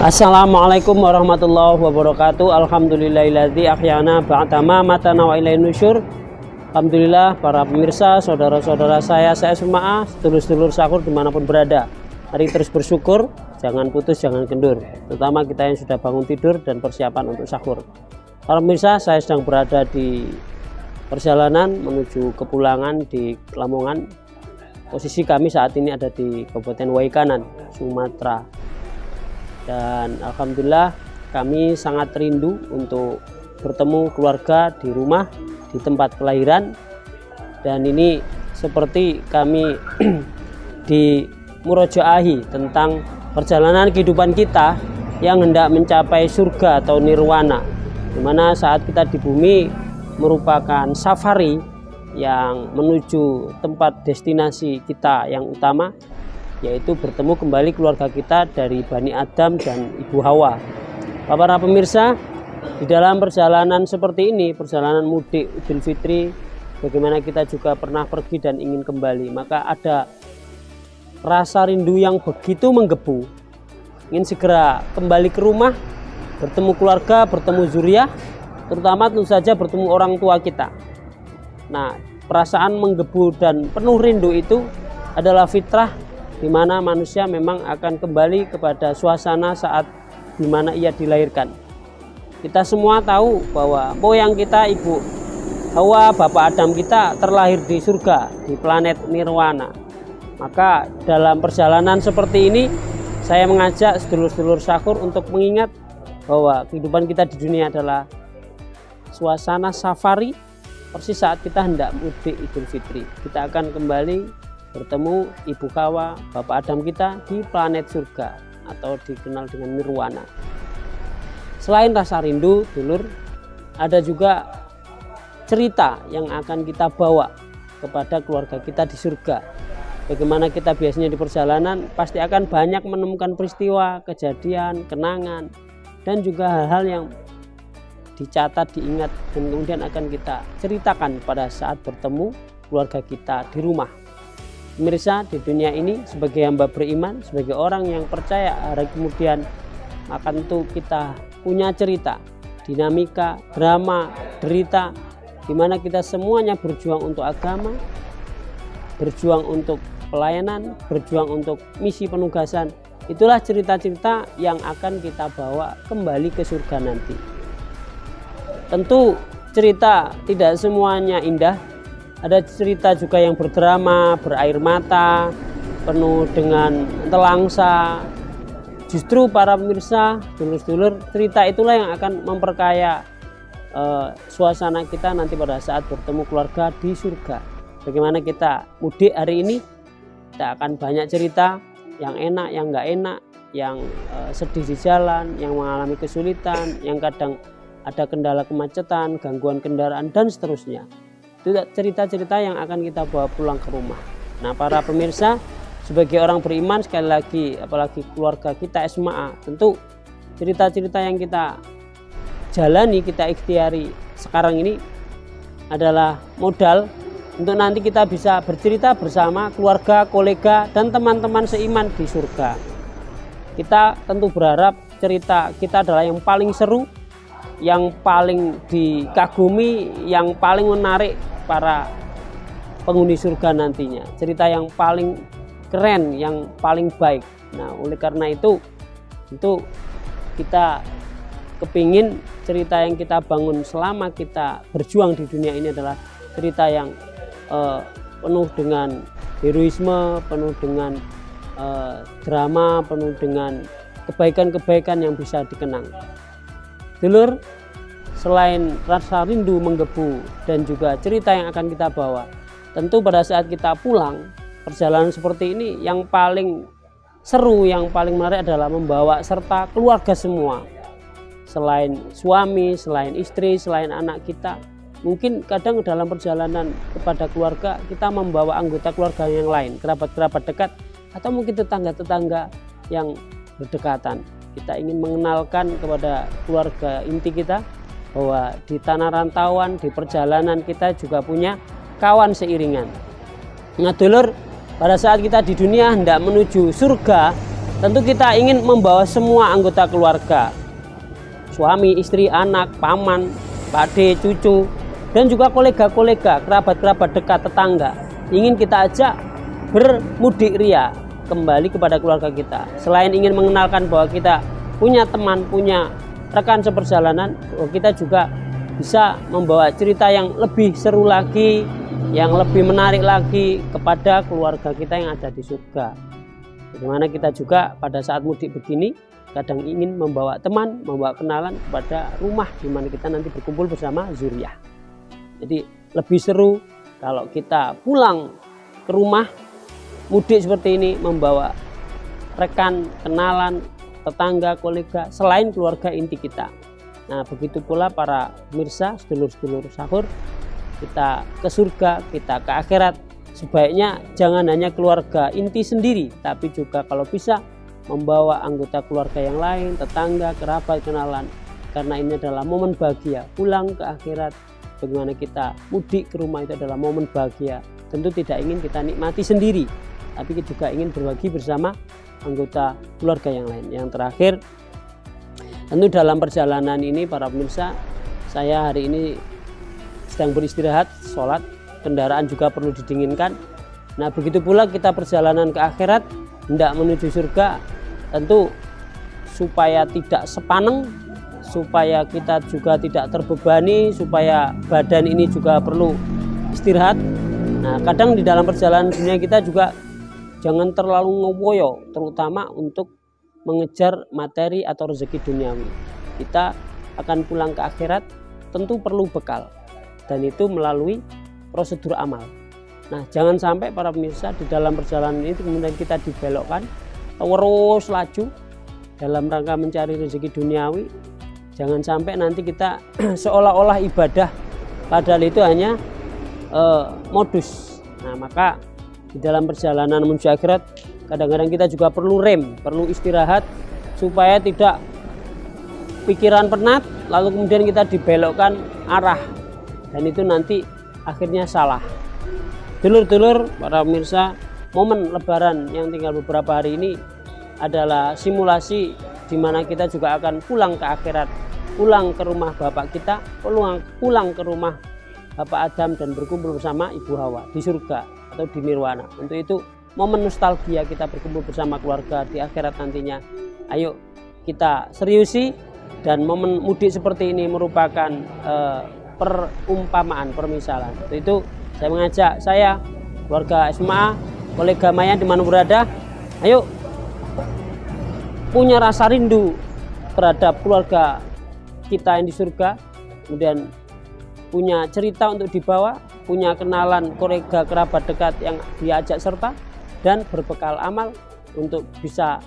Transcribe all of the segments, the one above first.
Assalamualaikum warahmatullahi wabarakatuh. Alhamdulillahilladzi ahyana ba'dama matana wa ilaihin nusyur. Alhamdulillah para pemirsa, saudara-saudara saya semaah, sedulur-sedulur sahur dimanapun berada. Mari terus bersyukur, jangan putus, jangan kendur. Terutama kita yang sudah bangun tidur dan persiapan untuk sahur. Para pemirsa, saya sedang berada di perjalanan menuju kepulangan di Lamongan. Posisi kami saat ini ada di Kabupaten Waikanan, Sumatera. Dan alhamdulillah kami sangat rindu untuk bertemu keluarga di rumah, di tempat kelahiran. Dan ini seperti kami di murojaah tentang perjalanan kehidupan kita yang hendak mencapai surga atau nirwana, dimana saat kita di bumi merupakan safari yang menuju tempat destinasi kita yang utama, yaitu bertemu kembali keluarga kita dari Bani Adam dan Ibu Hawa. Para pemirsa, di dalam perjalanan seperti ini, perjalanan mudik Idul Fitri, bagaimana kita juga pernah pergi dan ingin kembali, maka ada rasa rindu yang begitu menggebu, ingin segera kembali ke rumah, bertemu keluarga, bertemu zuriat, terutama tentu saja bertemu orang tua kita. Nah, perasaan menggebu dan penuh rindu itu adalah fitrah, di mana manusia memang akan kembali kepada suasana saat di mana ia dilahirkan. Kita semua tahu bahwa moyang kita Ibu Hawa, Bapak Adam kita terlahir di surga, di planet nirwana. Maka dalam perjalanan seperti ini, saya mengajak sedulur-sedulur sahur untuk mengingat bahwa kehidupan kita di dunia adalah suasana safari, persis saat kita hendak mudik Idul Fitri. Kita akan kembali bertemu Ibu Hawa, Bapak Adam kita di planet surga atau dikenal dengan nirwana. Selain rasa rindu, dulur, ada juga cerita yang akan kita bawa kepada keluarga kita di surga. Bagaimana kita biasanya di perjalanan pasti akan banyak menemukan peristiwa, kejadian, kenangan, dan juga hal-hal yang dicatat, diingat, dan kemudian akan kita ceritakan pada saat bertemu keluarga kita di rumah. Pemirsa, di dunia ini sebagai hamba beriman, sebagai orang yang percaya hari kemudian, maka tentu kita punya cerita, dinamika, drama, derita, di mana kita semuanya berjuang untuk agama, berjuang untuk pelayanan, berjuang untuk misi penugasan. Itulah cerita-cerita yang akan kita bawa kembali ke surga nanti. Tentu cerita tidak semuanya indah. Ada cerita juga yang berdrama, berair mata, penuh dengan telangsa. Justru para pemirsa, dulur-dulur, cerita itulah yang akan memperkaya suasana kita nanti pada saat bertemu keluarga di surga. Bagaimana kita mudik hari ini, kita akan banyak cerita yang enak, yang nggak enak, yang sedih di jalan, yang mengalami kesulitan, yang kadang ada kendala kemacetan, gangguan kendaraan, dan seterusnya. Itu cerita-cerita yang akan kita bawa pulang ke rumah. Nah, para pemirsa, sebagai orang beriman, sekali lagi, apalagi keluarga kita semaah, tentu cerita-cerita yang kita jalani, kita ikhtiari sekarang ini adalah modal untuk nanti kita bisa bercerita bersama keluarga, kolega, dan teman-teman seiman di surga. Kita tentu berharap cerita kita adalah yang paling seru, yang paling dikagumi, yang paling menarik para penghuni surga nantinya. Cerita yang paling keren, yang paling baik. Nah, oleh karena itu kita kepingin cerita yang kita bangun selama kita berjuang di dunia ini adalah cerita yang penuh dengan heroisme, penuh dengan drama, penuh dengan kebaikan-kebaikan yang bisa dikenang. Dulur, selain rasa rindu menggebu dan juga cerita yang akan kita bawa, tentu pada saat kita pulang, perjalanan seperti ini yang paling seru, yang paling menarik adalah membawa serta keluarga semua. Selain suami, selain istri, selain anak kita, mungkin kadang dalam perjalanan kepada keluarga kita membawa anggota keluarga yang lain, kerabat-kerabat dekat, atau mungkin tetangga-tetangga yang berdekatan. Kita ingin mengenalkan kepada keluarga inti kita bahwa di tanah rantauan, di perjalanan kita juga punya kawan seiringan. Nah, dulur, pada saat kita di dunia hendak menuju surga, tentu kita ingin membawa semua anggota keluarga, suami, istri, anak, paman, pakde, cucu, dan juga kolega-kolega, kerabat-kerabat dekat, tetangga. Ingin kita ajak bermudik ria kembali kepada keluarga kita. Selain ingin mengenalkan bahwa kita punya teman, punya rekan seperjalanan, kita juga bisa membawa cerita yang lebih seru lagi, yang lebih menarik lagi kepada keluarga kita yang ada di surga. Bagaimana kita juga pada saat mudik begini kadang ingin membawa teman, membawa kenalan kepada rumah di mana kita nanti berkumpul bersama zuriyah. Jadi lebih seru kalau kita pulang ke rumah mudik seperti ini membawa rekan, kenalan, tetangga, kolega selain keluarga inti kita. Nah, begitu pula para pemirsa, sedulur-sedulur sahur, kita ke surga, kita ke akhirat, sebaiknya jangan hanya keluarga inti sendiri, tapi juga kalau bisa membawa anggota keluarga yang lain, tetangga, kerabat, kenalan, karena ini adalah momen bahagia. Pulang ke akhirat, bagaimana kita mudik ke rumah itu adalah momen bahagia. Tentu tidak ingin kita nikmati sendiri, tapi kita juga ingin berbagi bersama anggota keluarga yang lain. Yang terakhir, tentu dalam perjalanan ini para pemirsa, saya hari ini sedang beristirahat, sholat, kendaraan juga perlu didinginkan. Nah, begitu pula kita perjalanan ke akhirat, hendak menuju surga, tentu supaya tidak sepaneng, supaya kita juga tidak terbebani, supaya badan ini juga perlu istirahat. Nah, kadang di dalam perjalanan dunia kita juga jangan terlalu ngewoyo, terutama untuk mengejar materi atau rezeki duniawi. Kita akan pulang ke akhirat, tentu perlu bekal, dan itu melalui prosedur amal. Nah, jangan sampai para pemirsa di dalam perjalanan ini kemudian kita dibelokkan terus laju dalam rangka mencari rezeki duniawi. Jangan sampai nanti kita seolah-olah ibadah padahal itu hanya modus. Nah, maka di dalam perjalanan menuju akhirat kadang-kadang kita juga perlu rem, perlu istirahat supaya tidak pikiran penat lalu kemudian kita dibelokkan arah, dan itu nanti akhirnya salah. Dulur-dulur para pemirsa, momen lebaran yang tinggal beberapa hari ini adalah simulasi di mana kita juga akan pulang ke akhirat, pulang ke rumah bapak kita, pulang ke rumah Bapak Adam dan berkumpul bersama Ibu Hawa di surga atau di nirwana. Untuk itu momen nostalgia kita berkumpul bersama keluarga di akhirat nantinya. Ayo kita seriusi, dan momen mudik seperti ini merupakan perumpamaan, permisalan. Untuk itu saya mengajak keluarga SMA, kolega Maya di mana berada, ayo punya rasa rindu terhadap keluarga kita yang di surga, kemudian punya cerita untuk dibawa, punya kenalan kolega kerabat dekat yang diajak serta, dan berbekal amal untuk bisa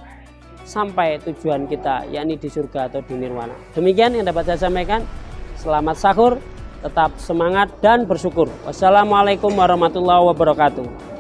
sampai tujuan kita, yakni di surga atau di nirwana. Demikian yang dapat saya sampaikan. Selamat sahur, tetap semangat dan bersyukur. Wassalamualaikum warahmatullahi wabarakatuh.